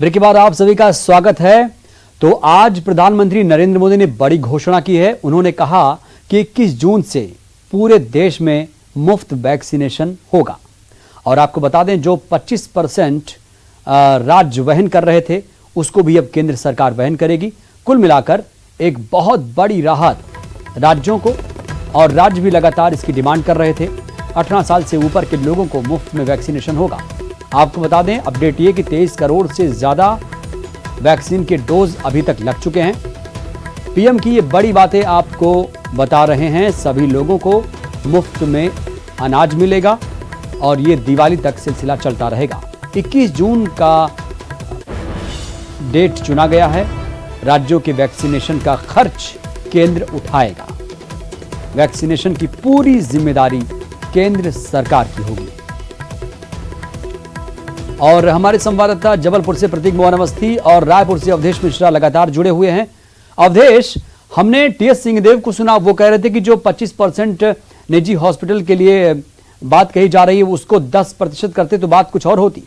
Break के बाद आप सभी का स्वागत है। तो आज प्रधानमंत्री नरेंद्र मोदी ने बड़ी घोषणा की है। उन्होंने कहा कि 21 जून से पूरे देश में मुफ्त वैक्सीनेशन होगा। और आपको बता दें, जो 25% राज्य वहन कर रहे थे उसको भी अब केंद्र सरकार वहन करेगी। कुल मिलाकर एक बहुत बड़ी राहत राज्यों को, और राज्य भी लगातार इसकी डिमांड कर रहे थे। 18 साल से ऊपर के लोगों को मुफ्त में वैक्सीनेशन होगा। आपको बता दें, अपडेट ये कि 23 करोड़ से ज्यादा वैक्सीन के डोज अभी तक लग चुके हैं। पीएम की ये बड़ी बातें आपको बता रहे हैं। सभी लोगों को मुफ्त में अनाज मिलेगा और ये दिवाली तक सिलसिला चलता रहेगा। 21 जून का डेट चुना गया है। राज्यों के वैक्सीनेशन का खर्च केंद्र उठाएगा। वैक्सीनेशन की पूरी जिम्मेदारी केंद्र सरकार की होगी। और हमारे संवाददाता जबलपुर से प्रतीक मोहन अवस्थी और रायपुर से अवधेश मिश्रा लगातार जुड़े हुए हैं। अवधेश, हमने टीएस सिंहदेव को सुना, वो कह रहे थे कि जो 25% निजी हॉस्पिटल के लिए बात कही जा रही है उसको 10% करते तो बात कुछ और होती।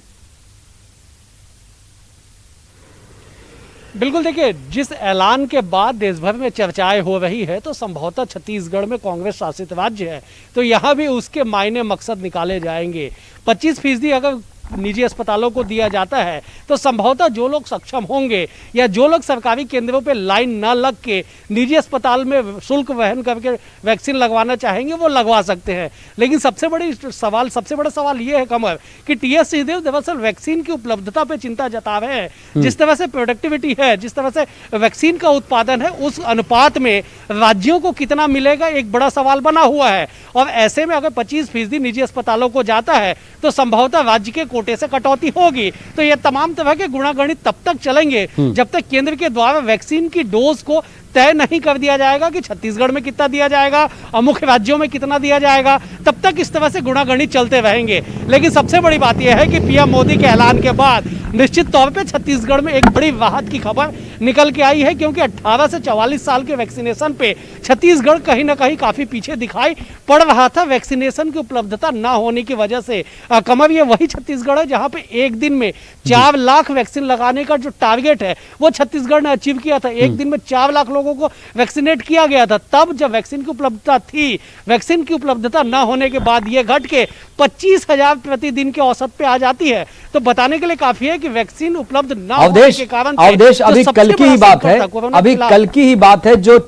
बिल्कुल, देखिए, जिस ऐलान के बाद देश भर में चर्चाएं हो रही है तो संभवतः छत्तीसगढ़ में कांग्रेस शासित राज्य है तो यहाँ भी उसके मायने मकसद निकाले जाएंगे। 25% अगर निजी अस्पतालों को दिया जाता है तो संभवतः जो लोग सक्षम होंगे या जो लोग सरकारी केंद्रों पे लाइन न लग के निजी अस्पताल में शुल्क वहन करके वैक्सीन लगवाना चाहेंगे वो लगवा सकते हैं। लेकिन सबसे बड़ा सवाल ये है कमर कि टीएस सिंहदेव दरअसल वैक्सीन की उपलब्धता पे चिंता जता रहे हैं। जिस तरह से प्रोडक्टिविटी है, जिस तरह से वैक्सीन का उत्पादन है, उस अनुपात में राज्यों को कितना मिलेगा एक बड़ा सवाल बना हुआ है। और ऐसे में अगर 25% निजी अस्पतालों को जाता है तो संभवतः राज्य के कोटे से कटौती होगी। तो ये तमाम तरह के गुणागणित तब तक चलेंगे जब तक केंद्र के द्वारा वैक्सीन की डोज को तय नहीं कर दिया जाएगा कि छत्तीसगढ़ में कितना दिया जाएगा और मुख्य राज्यों में कितना दिया जाएगा। तब तक इस तरह से गुणागणित चलते रहेंगे। लेकिन सबसे बड़ी बात यह है कि पीएम मोदी के ऐलान के बाद निश्चित तौर पे छत्तीसगढ़ में एक बड़ी राहत की खबर निकल के आई है, क्योंकि 18 से 44 साल के वैक्सीनेशन पे छत्तीसगढ़ कहीं ना कहीं काफी पीछे दिखाई पड़ रहा था वैक्सीनेशन की उपलब्धता ना होने की वजह से। कमर, ये वही छत्तीसगढ़ है जहां पे एक दिन में 4 लाख वैक्सीन लगाने का जो टारगेट है वो छत्तीसगढ़ ने अचीव किया था। एक दिन में 4 लाख लोगों को वैक्सीनेट किया गया था। तब जब वैक्सीन की उपलब्धता थी, वैक्सीन की उपलब्धता ना होने के बाद ये घट के 25,000 प्रतिदिन के औसत पे आ जाती है। तो बताने के लिए काफी है कि वैक्सीन उपलब्ध ना होने के कारण अवधेश, अभी कल की ही बात है, कल की ही बात है, जो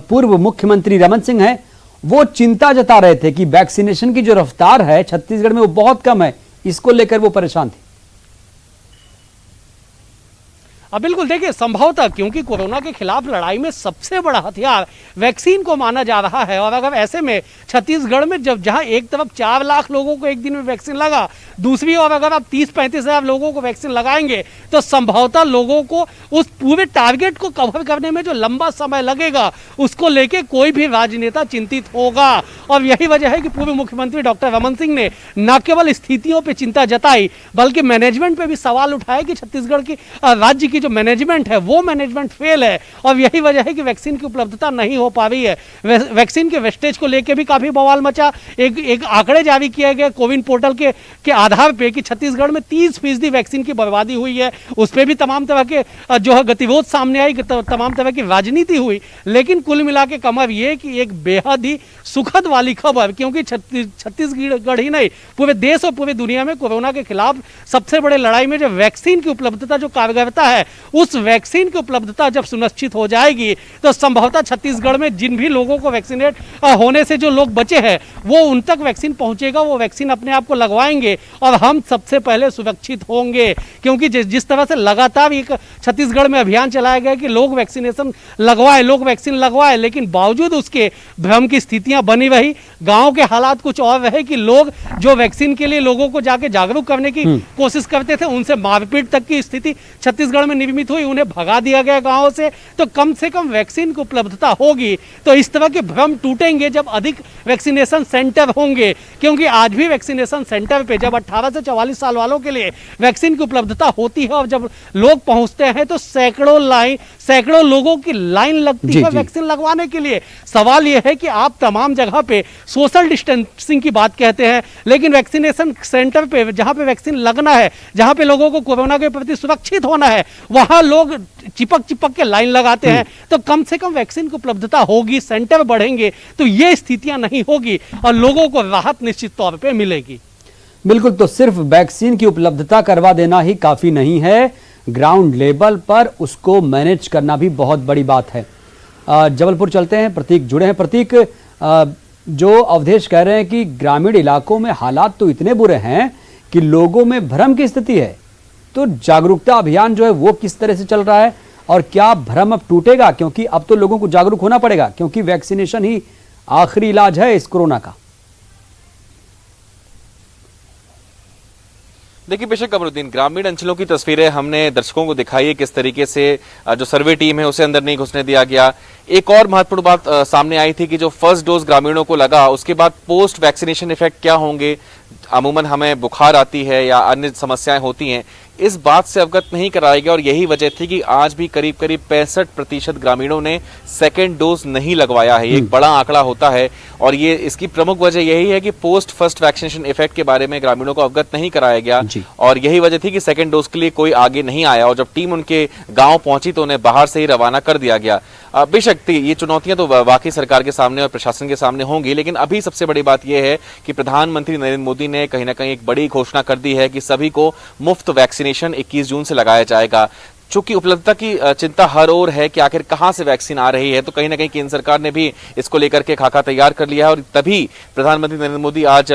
पूर्व मुख्यमंत्री रमन सिंह है वो चिंता जता रहे थे कि वैक्सीनेशन की जो रफ्तार है छत्तीसगढ़ में वो बहुत कम है। इसको लेकर वो परेशान थे। अब बिल्कुल, देखिए, संभवतः क्योंकि कोरोना के खिलाफ लड़ाई में सबसे बड़ा हथियार वैक्सीन को माना जा रहा है। और अगर ऐसे में छत्तीसगढ़ में जहां एक तरफ 4 लाख लोगों को एक दिन में वैक्सीन लगा, दूसरी ओर अगर आप 30-35 हजार लोगों को वैक्सीन लगाएंगे तो संभवतः लोगों को उस पूरे टारगेट को कवर करने में जो लंबा समय लगेगा उसको लेके कोई भी राजनेता चिंतित होगा। और यही वजह है कि पूर्व मुख्यमंत्री डॉक्टर रमन सिंह ने न केवल स्थितियों पर चिंता जताई बल्कि मैनेजमेंट पर भी सवाल उठाया कि छत्तीसगढ़ की राज्य की जो मैनेजमेंट है वो मैनेजमेंट फेल है। और यही वजह है कि वैक्सीन की उपलब्धता नहीं हो पा रही है। वैक्सीन के वेस्टेज को लेकर भी काफी बवाल मचा। एक आंकड़े जारी किए गए कोविन पोर्टल के आधार पे कि छत्तीसगढ़ में 30% वैक्सीन की बर्बादी हुई है। उस पर भी तमाम तरह के जो है गतिरोध सामने आई, तमाम तरह की राजनीति हुई। लेकिन कुल मिला के कमर ये कि एक बेहद ही सुखद वाली खबर, क्योंकि छत्तीसगढ़ ही नहीं पूरे देश और पूरी दुनिया में कोरोना के खिलाफ सबसे बड़े लड़ाई में जो वैक्सीन की उपलब्धता, जो कारगरता है, उस वैक्सीन की उपलब्धता जब सुनिश्चित हो जाएगी तो संभवतः छत्तीसगढ़ में जिन भी लोगों को वैक्सीनेट होने से जो लोग बचे हैं वो उन तक वैक्सीन पहुंचेगा, वो वैक्सीन अपने आप को लगवाएंगे और हम सबसे पहले सुरक्षित होंगे। क्योंकि जिस तरह से लगातार एक छत्तीसगढ़ में अभियान चलाया गया कि लोग वैक्सीनेशन लगवाए, लोग वैक्सीन लगवाए, लेकिन बावजूद उसके भ्रम की स्थितियां बनी रही। गांव के हालात कुछ और रहे कि लोग जो वैक्सीन के लिए लोगों को जाके जागरूक करने की कोशिश करते थे उनसे मारपीट तक की स्थिति छत्तीसगढ़ में निर्मित हुई, उन्हें भगा दिया गया गाँव से, तो कम से कम वैक्सीन की उपलब्धता होगी। तो इस तरह के भ्रम टूटेंगे जब अधिक वैक्सीनेशन सेंटर होंगे, क्योंकि आज भी वैक्सीनेशन सेंटर पे जब 18 से 44 साल वालों के लिए वैक्सीन की उपलब्धता होती है और जब लोग पहुंचते हैं तो सैकड़ों लोगों की लाइन लगती है वैक्सीन लगवाने के लिए। सवाल यह है कि आप तमाम जगह पे सोशल डिस्टेंसिंग की बात कहते हैं, लेकिन वैक्सीनेशन सेंटर पे जहां पे वैक्सीन लगना है, जहां पे लोगों को कोरोना के प्रति सुरक्षित होना है, वहां लोग चिपक के लाइन लगाते हैं। तो कम से कम वैक्सीन की उपलब्धता होगी, सेंटर बढ़ेंगे तो ये स्थितियां नहीं होगी और लोगों को राहत निश्चित तौर पे मिलेगी। बिल्कुल, तो सिर्फ वैक्सीन की उपलब्धता करवा देना ही काफी नहीं है, ग्राउंड लेवल पर उसको मैनेज करना भी बहुत बड़ी बात है। जबलपुर चलते हैं, प्रतीक जुड़े हैं। प्रतीक, जो अवधेश कह रहे हैं कि ग्रामीण इलाकों में हालात तो इतने बुरे हैं कि लोगों में भ्रम की स्थिति है, तो जागरूकता अभियान जो है वो किस तरह से चल रहा है और क्या भ्रम अब टूटेगा? क्योंकि अब तो लोगों को जागरूक होना पड़ेगा, क्योंकि वैक्सीनेशन ही आखिरी इलाज है इस कोरोना का। देखिए बेशक कमरुद्दीन, ग्रामीण अंचलों की तस्वीरें हमने दर्शकों को दिखाई है, किस तरीके से जो सर्वे टीम है उसे अंदर नहीं घुसने दिया गया। एक और महत्वपूर्ण बात सामने आई थी कि जो फर्स्ट डोज ग्रामीणों को लगा, उसके बाद पोस्ट वैक्सीनेशन इफेक्ट क्या होंगे। अमूमन हमें बुखार आती है या अन्य समस्याएं होती हैं, इस बात से अवगत नहीं कराया गया और यही वजह थी कि आज भी करीब 65% ग्रामीणों ने सेकेंड डोज नहीं लगवाया है। ये एक बड़ा आंकड़ा होता है और ये इसकी प्रमुख वजह यही है कि पोस्ट फर्स्ट वैक्सीनेशन इफेक्ट के बारे में ग्रामीणों को अवगत नहीं कराया गया और यही वजह थी कि सेकेंड डोज के लिए कोई आगे नहीं आया और जब टीम उनके गांव पहुंची तो उन्हें बाहर से ही रवाना कर दिया गया। बेशक ये चुनौतियां तो वाकई सरकार के सामने और प्रशासन के सामने होंगी, लेकिन अभी सबसे बड़ी बात यह है कि प्रधानमंत्री नरेंद्र मोदी ने कहीं ना कहीं एक बड़ी घोषणा कर दी है कि सभी को मुफ्त वैक्सीनेशन 21 जून से लगाया जाएगा। चूंकि उपलब्धता की चिंता हर ओर है कि आखिर कहां से वैक्सीन आ रही है, तो कहीं ना कहीं केंद्र सरकार ने भी इसको लेकर के खाका तैयार कर लिया है और तभी प्रधानमंत्री नरेंद्र मोदी आज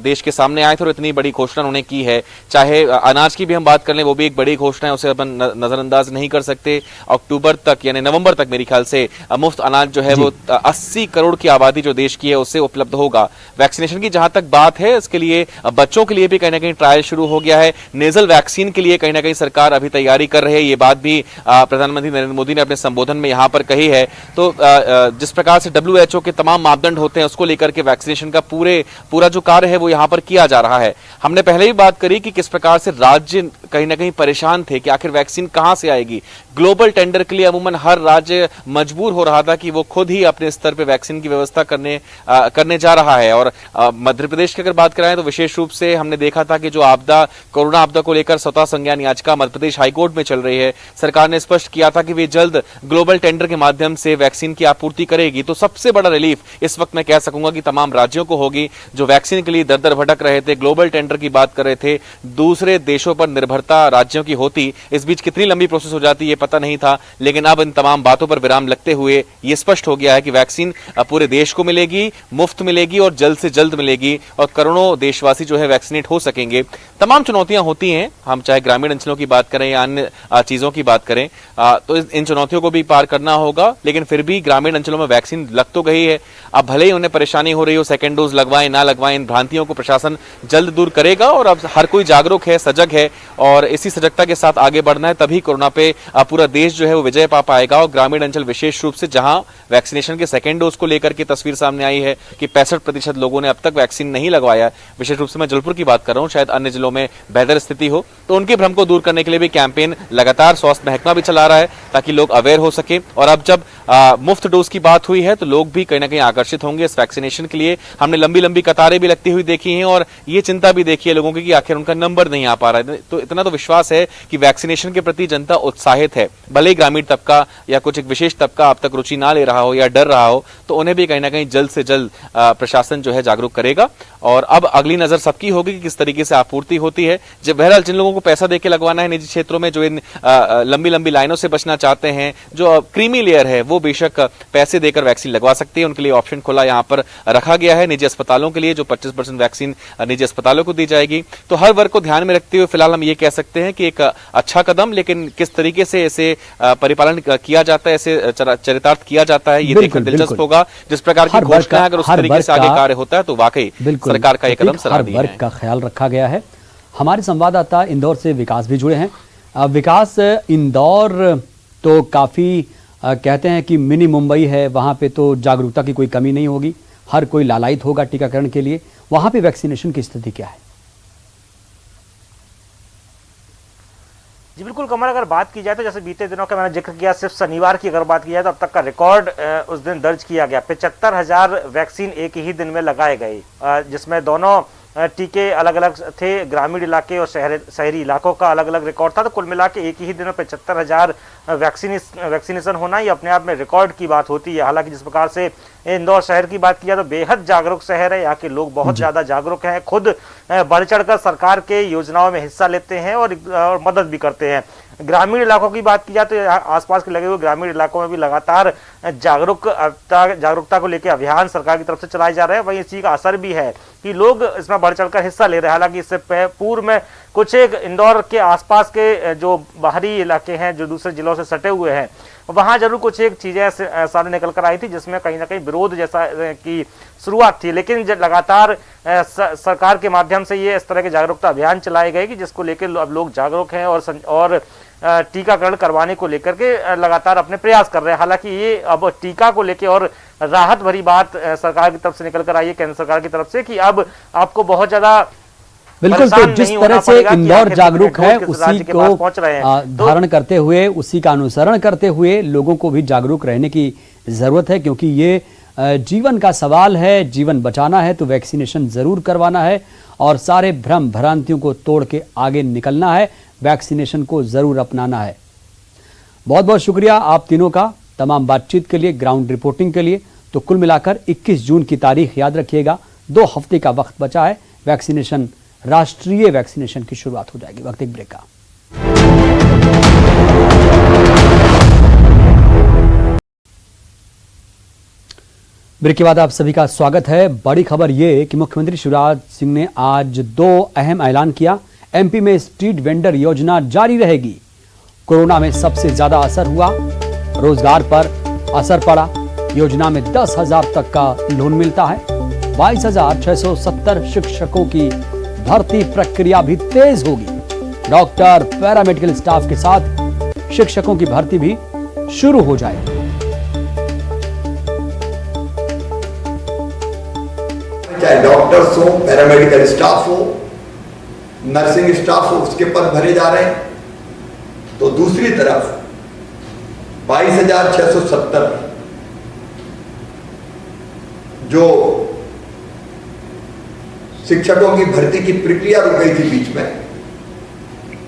देश के सामने आए थे और इतनी बड़ी घोषणा उन्होंने की है। चाहे अनाज की भी हम बात कर लें, वो भी एक बड़ी घोषणा है, उसे अपन नजरअंदाज नहीं कर सकते। अक्टूबर तक यानी नवंबर तक मेरे ख्याल से मुफ्त अनाज जो है वो 80 करोड़ की आबादी जो देश की है उससे उपलब्ध होगा। वैक्सीनेशन की जहां तक बात है, इसके लिए बच्चों के लिए भी कहीं ना कहीं ट्रायल शुरू हो गया है। नेजल वैक्सीन के लिए कहीं ना कहीं सरकार अभी तैयारी कर रही है, ये बात भी प्रधानमंत्री नरेंद्र मोदी ने अपने संबोधन में यहां पर कही है। तो जिस प्रकार से WHO के तमाम मापदंड होते हैं उसको लेकर के वैक्सीनेशन का पूरा जो कार्य है वो यहां पर किया जा रहा है। हमने पहले ही बात करी कि किस प्रकार से राज्य कहीं ना कहीं परेशान थे कि आखिर वैक्सीन कहां से आएगी। ग्लोबल टेंडर के लिए अमूमन हर राज्य मजबूर हो रहा था कि वो खुद ही अपने स्तर पर वैक्सीन की व्यवस्था करने जा रहा है। और मध्य प्रदेश की अगर बात कराएं तो विशेष रूप से हमने देखा था कि जो कोरोना आपदा को लेकर स्वतः संज्ञान याचिका मध्य प्रदेश हाईकोर्ट में चल रही है, सरकार ने स्पष्ट किया था कि वे जल्द ग्लोबल टेंडर के माध्यम से वैक्सीन की आपूर्ति करेगी। तो सबसे बड़ा रिलीफ इस वक्त मैं कह सकूंगा कि तमाम राज्यों को होगी जो वैक्सीन के लिए दर भटक रहे थे, ग्लोबल टेंडर की बात कर रहे थे, दूसरे देशों पर निर्भरता राज्यों की होती। इस बीच कितनी लंबी प्रोसेस हो जाती ये पता नहीं था, लेकिन अब इन तमाम बातों पर विराम लगते हुए ये स्पष्ट हो गया है कि वैक्सीन पूरे देश को मिलेगी, मुफ्त मिलेगी और जल्द से जल्द मिलेगी और करोड़ों देशवासी जो है वैक्सीनेट हो सकेंगे। तमाम चुनौतियां होती हैं, हम चाहे ग्रामीण अंचलों की बात करें या अन्य चीजों की बात करें, तो इन चुनौतियों को भी पार करना होगा। लेकिन फिर भी ग्रामीण अंचलों में वैक्सीन लग तो गई है, अब भले ही उन्हें परेशानी हो रही हो, सेकेंड डोज लगवाएं ना लगवाएं, इन भ्रांतियों को प्रशासन जल्द दूर करेगा और अब हर कोई जागरूक है, सजग है और इसी सजगता के साथ आगे बढ़ना है, तभी कोरोना पे पूरा देश जो है वो विजय पा पाएगा। और ग्रामीण अंचल विशेष रूप से जहां वैक्सीनेशन के सेकेंड डोज को लेकर के तस्वीर सामने आई है कि 65% लोगों ने अब तक वैक्सीन नहीं लगवाया, विशेष रूप से मैं जबलपुर की बात कर रहा हूं, शायद अन्य जिलों में बेहतर स्थिति हो, तो उनके भ्रम को दूर करने के लिए भी कैंपेन लगातार स्वास्थ्य महकमा भी चला रहा है ताकि लोग अवेयर हो सके। और अब जब मुफ्त डोज की बात हुई है तो लोग भी कहीं ना कहीं आकर्षित होंगे इस वैक्सीनेशन के लिए। हमने लंबी लंबी कतारें भी लगती हुई देखी हैं और ये चिंता भी देखी है लोगों की कि आखिर उनका नंबर नहीं आ पा रहा है। तो इतना तो विश्वास है कि वैक्सीनेशन के प्रति जनता उत्साहित है, भले ही ग्रामीण तबका या कुछ एक विशेष तबका अब तक रुचि ना ले रहा हो या डर रहा हो, तो उन्हें भी कहीं ना कहीं जल्द से जल्द प्रशासन जो है जागरूक करेगा। और अब अगली नजर सबकी होगी कि किस तरीके से आपूर्ति होती है। जब बहरहाल जिन लोगों को पैसा देके लगवाना है निजी क्षेत्रों में, जो इन लंबी लंबी लाइनों से बचना चाहते हैं, जो क्रीमी लेयर है वो बेशक पैसे देकर वैक्सीन लगवा सकते हैं, उनके लिए ऑप्शन खुला यहां पर रखा गया है। निजी अस्पतालों के लिए जो 25% वैक्सीन निजी अस्पतालों को दी जाएगी, तो हर वर्ग को ध्यान में रखते हुए फिलहाल हम ये कह सकते हैं कि एक अच्छा कदम, लेकिन किस तरीके से इसे परिपालन किया जाता है, इसे चरितार्थ किया जाता है, ये देखकर दिलचस्प होगा। जिस प्रकार की घोषणा है अगर उस तरीके से आगे कार्य होता है तो वाकई सरकार का एक कदम सराहनीय है। हर वर्ग का ख्याल रखा गया है। हमारे संवाददाता इंदौर से विकास भी जुड़े हैं। विकास, इंदौर तो काफ़ी कहते हैं कि मिनी मुंबई है, वहाँ पे तो जागरूकता की कोई कमी नहीं होगी, हर कोई लालायित होगा टीकाकरण के लिए। वहाँ पे वैक्सीनेशन की स्थिति क्या है? जी बिल्कुल कमल, अगर बात की जाए तो जैसे बीते दिनों का मैंने जिक्र किया, सिर्फ शनिवार की अगर बात की जाए तो अब तक का रिकॉर्ड उस दिन दर्ज किया गया। 75,000 वैक्सीन एक ही दिन में लगाए गए, जिसमें दोनों टीके अलग अलग थे, ग्रामीण इलाके और शहरी इलाकों का अलग अलग रिकॉर्ड था। तो कुल मिला के एक ही दिन में 75,000 वैक्सीनेशन होना ये अपने आप में रिकॉर्ड की बात होती है। हालांकि जिस प्रकार से इंदौर शहर की बात की जाए तो बेहद जागरूक शहर है, यहाँ के लोग बहुत ज्यादा जागरूक हैं, खुद बढ़ चढ़कर सरकार के योजनाओं में हिस्सा लेते हैं और मदद भी करते हैं। ग्रामीण इलाकों की बात की जाए तो आसपास के लगे हुए ग्रामीण इलाकों में भी लगातार जागरूकता को लेकर अभियान सरकार की तरफ से चलाए जा रहे हैं। वहीं इसी का असर भी है कि लोग इसमें बढ़ चढ़कर हिस्सा ले रहे हैं। हालांकि इससे पूर्व में कुछ एक इंदौर के आसपास के जो बाहरी इलाके हैं, जो दूसरे जिलों से सटे हुए हैं, वहां जरूर कुछ एक चीजें सामने निकल कर आई थी, जिसमें कहीं ना कहीं विरोध जैसा की शुरुआत थी। लेकिन लगातार सरकार के माध्यम से ये इस तरह के जागरूकता अभियान चलाए गए कि जिसको लेकर अब लोग जागरूक हैं और टीकाकरण करवाने को लेकर के लगातार अपने प्रयास कर रहे हैं। हालांकि ये अब टीका को लेकर और राहत भरी बात सरकार की तरफ से निकल कर आई है, केंद्र सरकार की तरफ से, कि अब आपको बहुत ज्यादा बिल्कुल, तो जिस तरह से इंदौर जागरूक है उसी को धारण करते हुए, उसी का अनुसरण करते हुए लोगों को भी जागरूक रहने की जरूरत है, क्योंकि ये जीवन का सवाल है। जीवन बचाना है तो वैक्सीनेशन जरूर करवाना है और सारे भ्रम भ्रांतियों को तोड़ के आगे निकलना है, वैक्सीनेशन को जरूर अपनाना है। बहुत बहुत शुक्रिया आप तीनों का तमाम बातचीत के लिए, ग्राउंड रिपोर्टिंग के लिए। तो कुल मिलाकर 21 जून की तारीख याद रखिएगा, 2 हफ्ते का वक्त बचा है, वैक्सीनेशन, राष्ट्रीय वैक्सीनेशन की शुरुआत हो जाएगी। वक्त एक ब्रेक का। ब्रेक के बाद आप सभी का स्वागत है। बड़ी खबर यह कि मुख्यमंत्री शिवराज सिंह ने आज 2 अहम ऐलान किया। एमपी में स्ट्रीट वेंडर योजना जारी रहेगी। कोरोना में सबसे ज्यादा असर हुआ, रोजगार पर असर पड़ा। योजना में 10,000 तक का लोन मिलता है। 22,670 शिक्षकों की भर्ती प्रक्रिया भी तेज होगी। डॉक्टर, पैरामेडिकल स्टाफ के साथ शिक्षकों की भर्ती भी शुरू हो जाएगी। चाहे डॉक्टर्स हो, पैरामेडिकल स्टाफ हो, नर्सिंग स्टाफ हो, उसके पद भरे जा रहे हैं। तो दूसरी तरफ 22,670 जो शिक्षकों की भर्ती की प्रक्रिया रुक गई थी बीच में,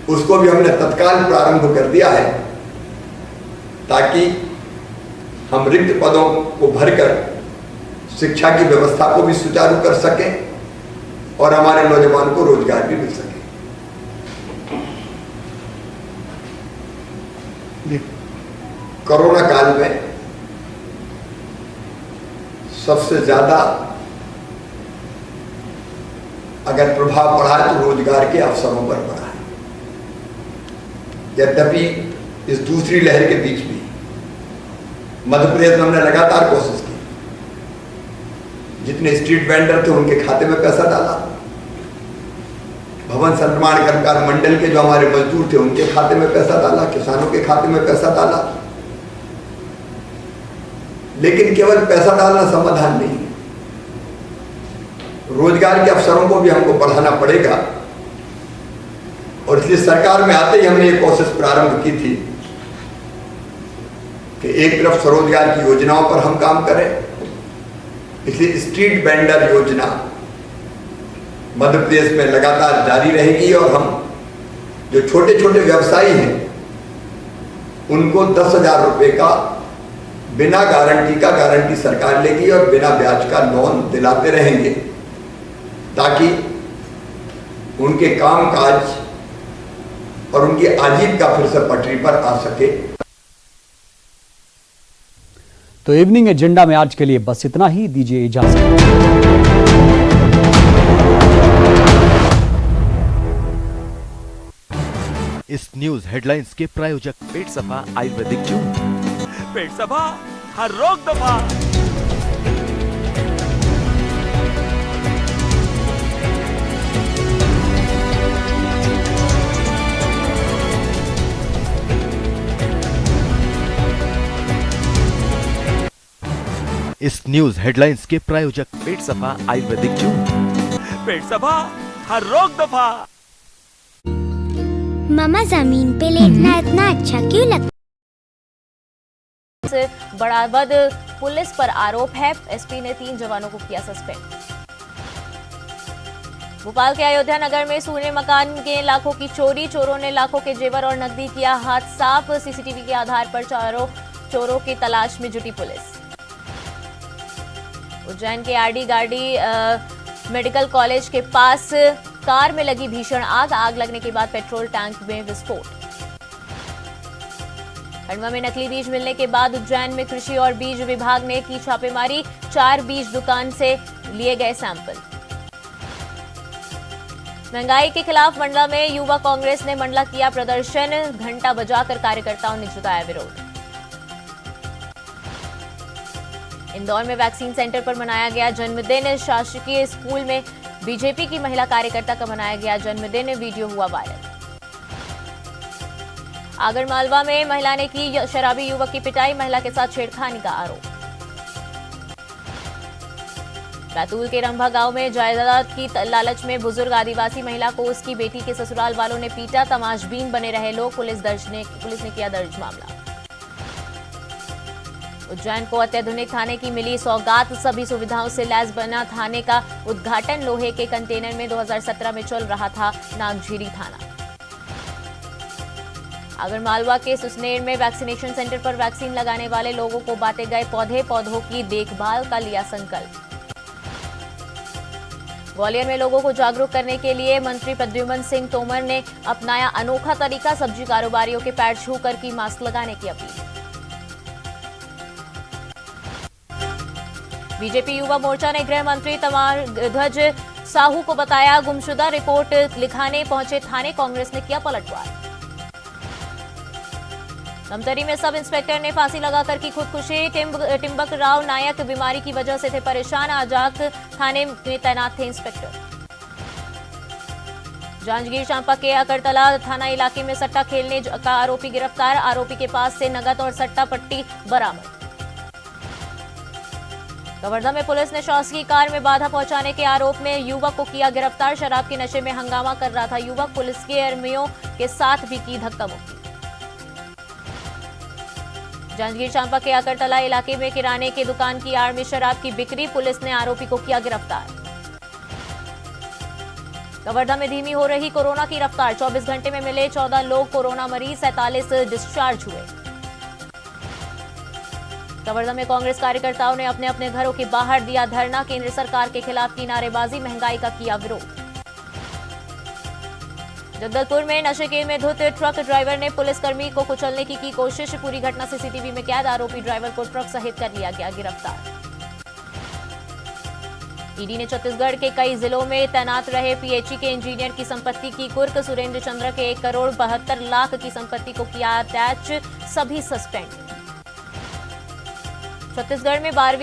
उसको भी हमने तत्काल प्रारंभ कर दिया है, ताकि हम रिक्त पदों को भरकर शिक्षा की व्यवस्था को भी सुचारू कर सकें और हमारे नौजवान को रोजगार भी मिल सके। कोरोना काल में सबसे ज्यादा अगर प्रभाव पड़ा है तो रोजगार के अवसरों पर पड़ा है। यद्यपि इस दूसरी लहर के बीच भी मध्य प्रदेश में हमने लगातार कोशिश की। जितने स्ट्रीट वेंडर थे उनके खाते में पैसा डाला, भवन निर्माण कर्मकार मंडल के जो हमारे मजदूर थे उनके खाते में पैसा डाला, किसानों के खाते में पैसा डाला। लेकिन केवल पैसा डालना समाधान नहीं है, रोजगार के अवसरों को भी हमको बढ़ाना पड़ेगा। और इसलिए सरकार में आते ही हमने ये कोशिश प्रारंभ की थी कि एक तरफ स्वरोजगार की योजनाओं पर हम काम करें। इसलिए स्ट्रीट वेंडर योजना मध्य प्रदेश में लगातार जारी रहेगी और हम जो छोटे छोटे व्यवसायी हैं उनको 10,000 रुपए का बिना गारंटी का गारंटी सरकार लेगी और बिना ब्याज का लोन दिलाते रहेंगे, ताकि उनके कामकाज और उनकी आजीविका फिर से पटरी पर आ सके। तो इवनिंग एजेंडा में आज के लिए बस इतना ही, दीजिए इजाजत। इस न्यूज हेडलाइंस के प्रायोजक पेट सफा आयुर्वेदिक जून, पेट सफा हर रोग दफा। इस न्यूज हेडलाइंस के प्रायोजक पेट सफा आयुर्वेदिक जून, पेट सफा हर रोग दफा। मामा जमीन पे लेटना इतना अच्छा क्यों लगता? बड़ावद पुलिस पर आरोप है, एसपी ने 3 जवानों को किया सस्पेंड। भोपाल के अयोध्या नगर में सूने मकान के लाखों की चोरी, चोरों ने लाखों के जेवर और नकदी किया हाथ साफ। सीसीटीवी के आधार पर चारों चोरों की तलाश में जुटी पुलिस। उज्जैन के आरडी गार्डी मेडिकल कॉलेज के पास कार में लगी भीषण आग, आग लगने के बाद पेट्रोल टैंक में विस्फोट। खंडवा में नकली बीज मिलने के बाद उज्जैन में कृषि और बीज विभाग ने की छापेमारी, 4 बीज दुकान से लिए गए सैंपल। महंगाई के खिलाफ मंडला में युवा कांग्रेस ने मंडला किया प्रदर्शन, घंटा बजाकर कार्यकर्ताओं ने जताया विरोध। इंदौर में वैक्सीन सेंटर पर मनाया गया जन्मदिन, शासकीय स्कूल में बीजेपी की महिला कार्यकर्ता का मनाया गया जन्मदिन, वीडियो हुआ वायरल। आगरमालवा में महिला ने की शराबी युवक की पिटाई, महिला के साथ छेड़खानी का आरोप। बैतूल के रंभा गांव में जायदाद की लालच में बुजुर्ग आदिवासी महिला को उसकी बेटी के ससुराल वालों ने पीटा, तमाशबीन बने रहे लोग, पुलिस ने किया दर्ज मामला। उज्जैन को अत्याधुनिक थाने की मिली सौगात, सभी सुविधाओं से लैस बना थाने का उद्घाटन, लोहे के कंटेनर में 2017 में चल रहा था नागझीरी थाना। आगरमालवा के सुसनेर में वैक्सीनेशन सेंटर पर वैक्सीन लगाने वाले लोगों को बांटे गए पौधे, पौधों की देखभाल का लिया संकल्प। ग्वालियर में लोगों को जागरूक करने के लिए मंत्री प्रद्युम्न सिंह तोमर ने अपनाया अनोखा तरीका, सब्जी कारोबारियों के पैर छूकर की मास्क लगाने की अपील। बीजेपी युवा मोर्चा ने गृह मंत्री तमारध्वज साहू को बताया गुमशुदा, रिपोर्ट लिखाने पहुंचे थाने, कांग्रेस ने किया पलटवार। धमतरी में सब इंस्पेक्टर ने फांसी लगाकर की खुदकुशी, टिम्बक राव नायक बीमारी की वजह से थे परेशान, आजाद थाने में तैनात थे इंस्पेक्टर। जांजगीर चांपा के अकरतला थाना इलाके में सट्टा खेलने का आरोपी गिरफ्तार, आरोपी के पास से नकद और सट्टा पट्टी बरामद। कवर्धा में पुलिस ने शासकीय कार में बाधा पहुंचाने के आरोप में युवक को किया गिरफ्तार, शराब के नशे में हंगामा कर रहा था युवक, पुलिस के कर्मियों के साथ भी की धक्का मुक्की। जांजगीर चांपा के अकरतला इलाके में किराने की दुकान की आड़ में शराब की बिक्री, पुलिस ने आरोपी को किया गिरफ्तार। कवर्धा में धीमी हो रही कोरोना की रफ्तार, 24 घंटे में मिले 14 लोग कोरोना मरीज, 47 डिस्चार्ज हुए। कवर्धा में कांग्रेस कार्यकर्ताओं ने अपने अपने घरों के बाहर दिया धरना, केंद्र सरकार के खिलाफ की नारेबाजी, महंगाई का किया विरोध। जगदलपुर में नशे के में धुत ट्रक ड्राइवर ने पुलिसकर्मी को कुचलने की कोशिश, पूरी घटना सीसीटीवी में कैद, आरोपी ड्राइवर को ट्रक सहित कर लिया गया गिरफ्तार। ईडी ने छत्तीसगढ़ के कई जिलों में तैनात रहे पीएचई के इंजीनियर की संपत्ति की कुर्क, सुरेंद्र चंद्र के 1 करोड़ 72 लाख की संपत्ति को किया अटैच, सभी सस्पेंड। छत्तीसगढ़ में 12वीं